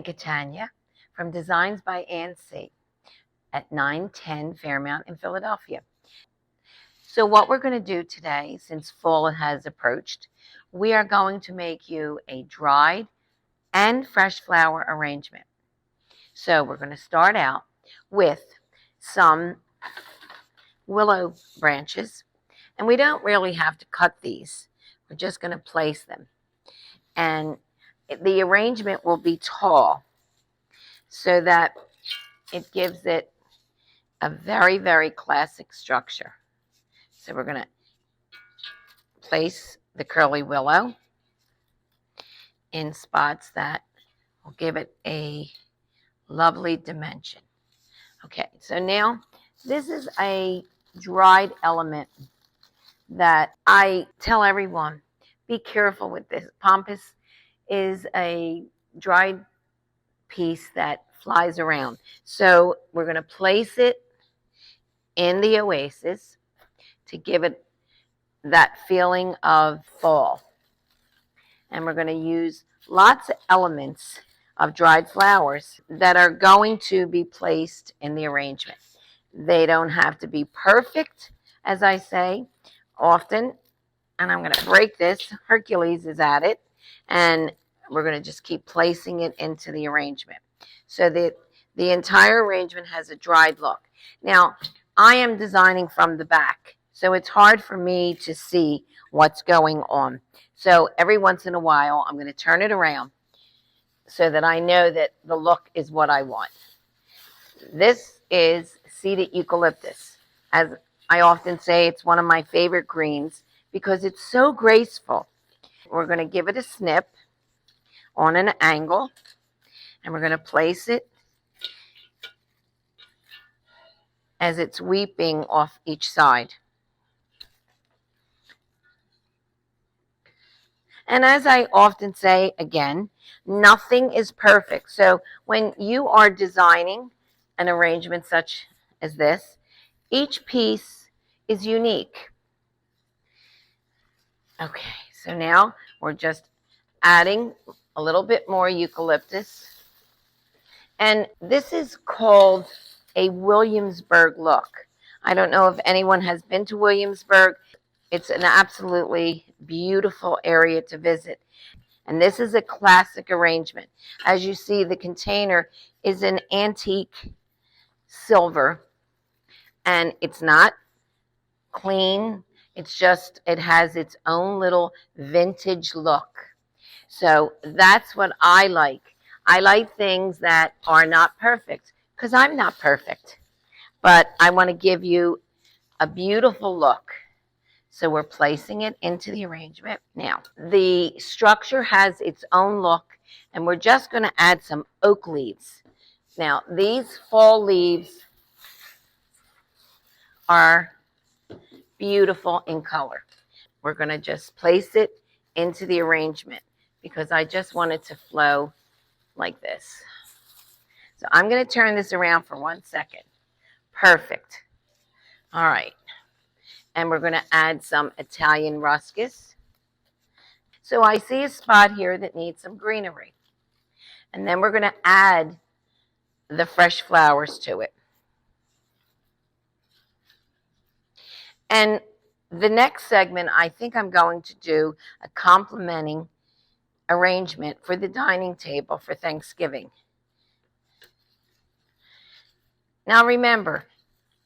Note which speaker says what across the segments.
Speaker 1: and Catania from Designs by Ann C. at 910 Fairmount in Philadelphia. So what we're going to do today, since fall has approached, we are going to make you a dried and fresh flower arrangement. So we're going to start out with some willow branches, and we don't really have to cut these. We're just going to place them. And the arrangement will be tall so that it gives it a very, very classic structure. So we're going to place the curly willow in spots that will give it a lovely dimension. Okay, so now this is a dried element that I tell everyone, be careful with this. Pampas is a dried piece that flies around. So we're going to place it in the oasis to give it that feeling of fall. And we're going to use lots of elements of dried flowers that are going to be placed in the arrangement. They don't have to be perfect, as I say often. And I'm going to break this. Hercules is at it. And we're going to just keep placing it into the arrangement so that the entire arrangement has a dried look. Now, I am designing from the back, so it's hard for me to see what's going on. So every once in a while, I'm going to turn it around so that I know that the look is what I want. This is seeded eucalyptus. As I often say, it's one of my favorite greens because it's so graceful. We're going to give it a snip on an angle, and we're going to place it as it's weeping off each side. And as I often say, again, nothing is perfect. So when you are designing an arrangement such as this, each piece is unique. Okay, so now we're just adding a little bit more eucalyptus. And this is called a Williamsburg look. I don't know if anyone has been to Williamsburg. It's an absolutely beautiful area to visit. And this is a classic arrangement. As you see, the container is an antique silver. And it's not clean. It's just, it has its own little vintage look. So that's what I like. I like things that are not perfect because I'm not perfect. But I want to give you a beautiful look. So we're placing it into the arrangement. Now, the structure has its own look, and we're just going to add some oak leaves. Now, these fall leaves are beautiful in color. We're going to just place it into the arrangement because I just want it to flow like this. So I'm going to turn this around for 1 second. Perfect. All right. And we're going to add some Italian ruscus. So I see a spot here that needs some greenery. And then we're going to add the fresh flowers to it. And the next segment, I think I'm going to do a complementing arrangement for the dining table for Thanksgiving. Now remember,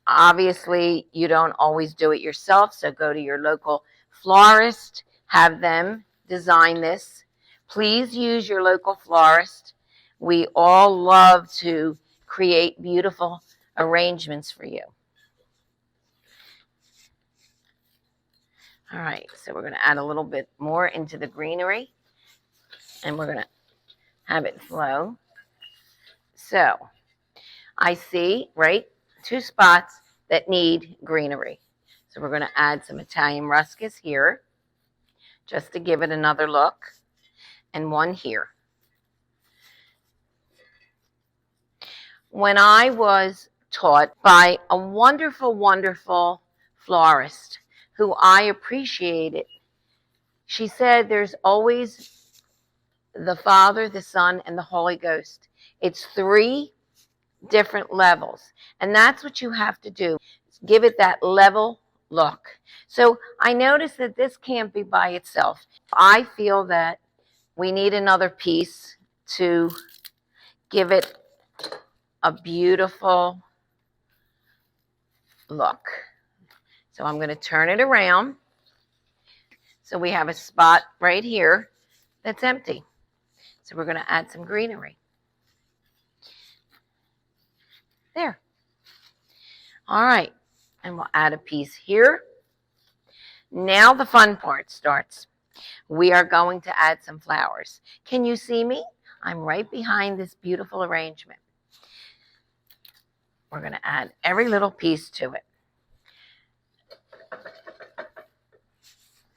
Speaker 1: obviously you don't always do it yourself, so go to your local florist, have them design this. Please use your local florist. We all love to create beautiful arrangements for you. All right, so we're going to add a little bit more into the greenery, and we're going to have it flow. So I see, right, 2 spots that need greenery. So we're going to add some Italian ruscus here, just to give it another look, and one here. When I was taught by a wonderful, wonderful florist who I appreciated, she said there's always the Father, the Son, and the Holy Ghost. It's 3 different levels. And that's what you have to do. Give it that level look. So I noticed that this can't be by itself. I feel that we need another piece to give it a beautiful look. So I'm going to turn it around. So we have a spot right here that's empty. So we're going to add some greenery. There. All right. And we'll add a piece here. Now the fun part starts. We are going to add some flowers. Can you see me? I'm right behind this beautiful arrangement. We're going to add every little piece to it.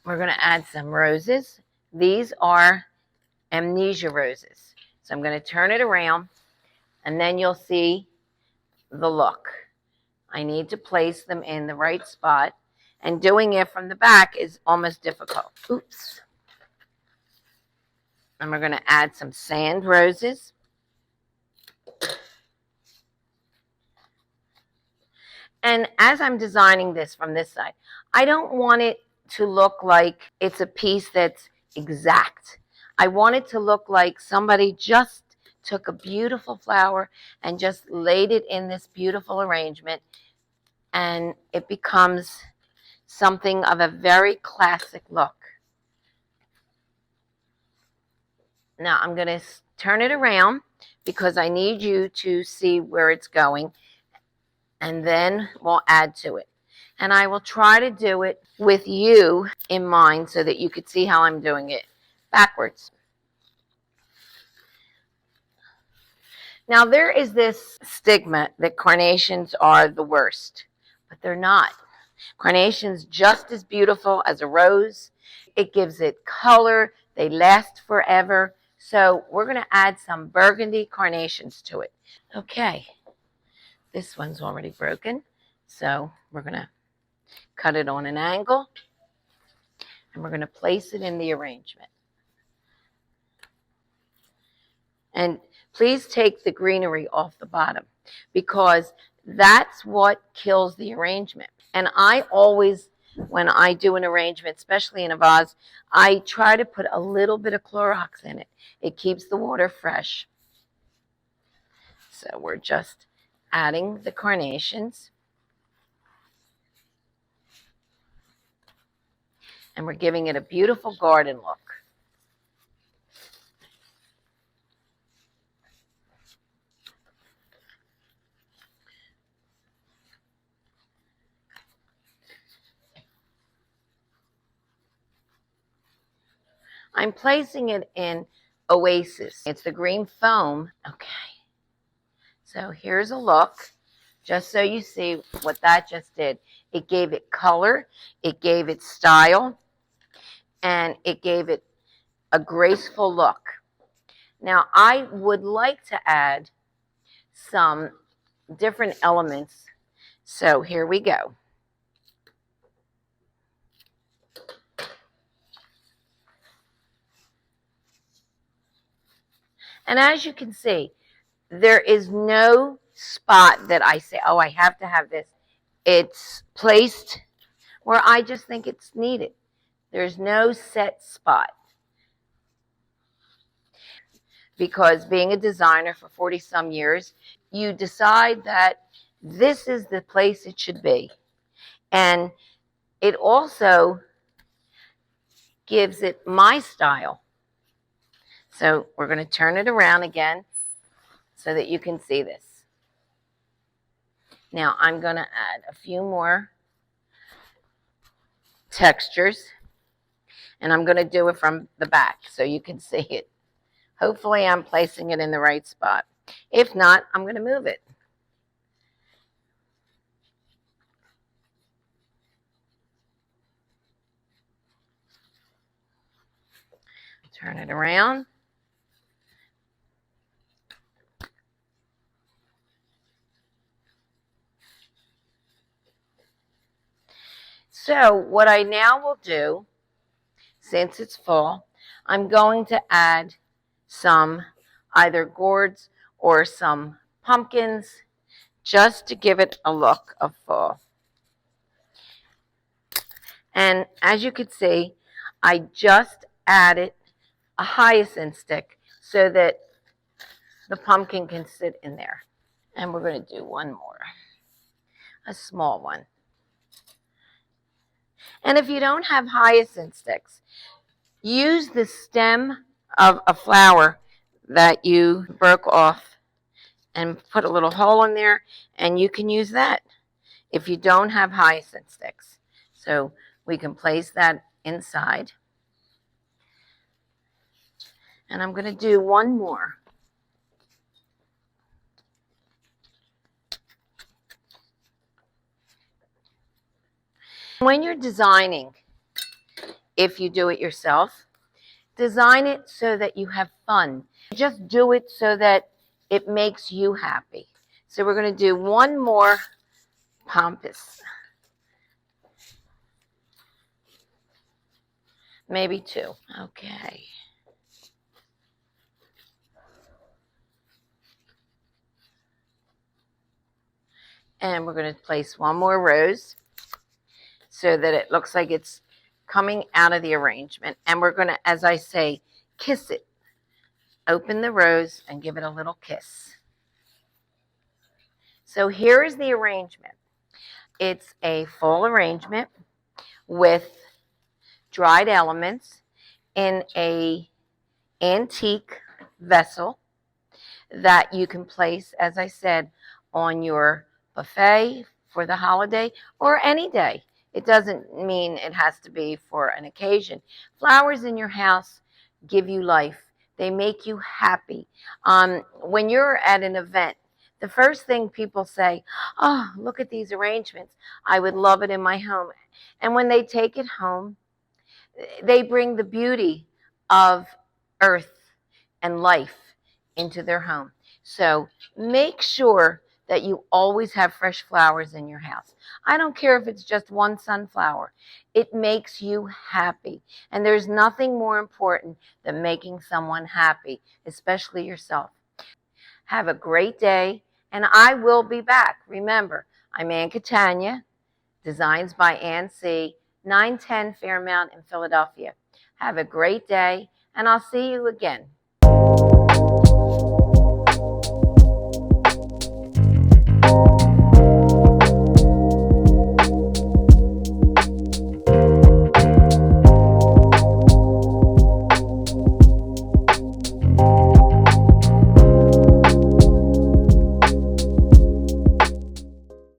Speaker 1: We're going to add some roses. These are amnesia roses. So I'm going to turn it around, and then you'll see the look. I need to place them in the right spot, and doing it from the back is almost difficult. Oops. And we're going to add some sand roses. And as I'm designing this from this side, I don't want it to look like it's a piece that's exact. I want it to look like somebody just took a beautiful flower and just laid it in this beautiful arrangement, and it becomes something of a very classic look. Now I'm going to turn it around because I need you to see where it's going, and then we'll add to it. And I will try to do it with you in mind so that you could see how I'm doing it backwards. Now there is this stigma that carnations are the worst, but they're not. Carnation's just as beautiful as a rose. It gives it color. They last forever. So we're going to add some burgundy carnations to it. Okay, this one's already broken, so we're going to cut it on an angle, and we're going to place it in the arrangement. And please take the greenery off the bottom, because that's what kills the arrangement. And I always, when I do an arrangement, especially in a vase, I try to put a little bit of Clorox in it. It keeps the water fresh. So we're just adding the carnations. And we're giving it a beautiful garden look. I'm placing it in Oasis. It's the green foam. Okay. So here's a look, just so you see what that just did. It gave it color, it gave it style, and it gave it a graceful look. Now, I would like to add some different elements. So here we go. And as you can see, there is no spot that I say, oh, I have to have this. It's placed where I just think it's needed. There's no set spot. Because being a designer for 40-some years, you decide that this is the place it should be. And it also gives it my style. So we're going to turn it around again so that you can see this. Now I'm going to add a few more textures, and I'm going to do it from the back so you can see it. Hopefully I'm placing it in the right spot. If not, I'm going to move it. Turn it around. So what I now will do, since it's full, I'm going to add some either gourds or some pumpkins, just to give it a look of fall. And as you can see, I just added a hyacinth stick so that the pumpkin can sit in there. And we're going to do one more, a small one. And if you don't have hyacinth sticks, use the stem of a flower that you broke off and put a little hole in there, and you can use that if you don't have hyacinth sticks. So we can place that inside. And I'm going to do one more. When you're designing, if you do it yourself, design it so that you have fun. Just do it so that it makes you happy. So we're going to do one more pompous. Maybe two. Okay. And we're going to place one more rose so that it looks like it's coming out of the arrangement. And we're going to, as I say, kiss it. Open the rose and give it a little kiss. So here is the arrangement. It's a full arrangement with dried elements in a antique vessel that you can place, as I said, on your buffet for the holiday or any day. It doesn't mean it has to be for an occasion. Flowers in your house give you life. They make you happy. When you're at an event, the first thing people say, oh, look at these arrangements. I would love it in my home. And when they take it home, they bring the beauty of earth and life into their home. So make sure that you always have fresh flowers in your house. I don't care if it's just one sunflower. It makes you happy. And there's nothing more important than making someone happy, especially yourself. Have a great day, and I will be back. Remember, I'm Ann Catania, Designs by Ann C., 910 Fairmount in Philadelphia. Have a great day, and I'll see you again.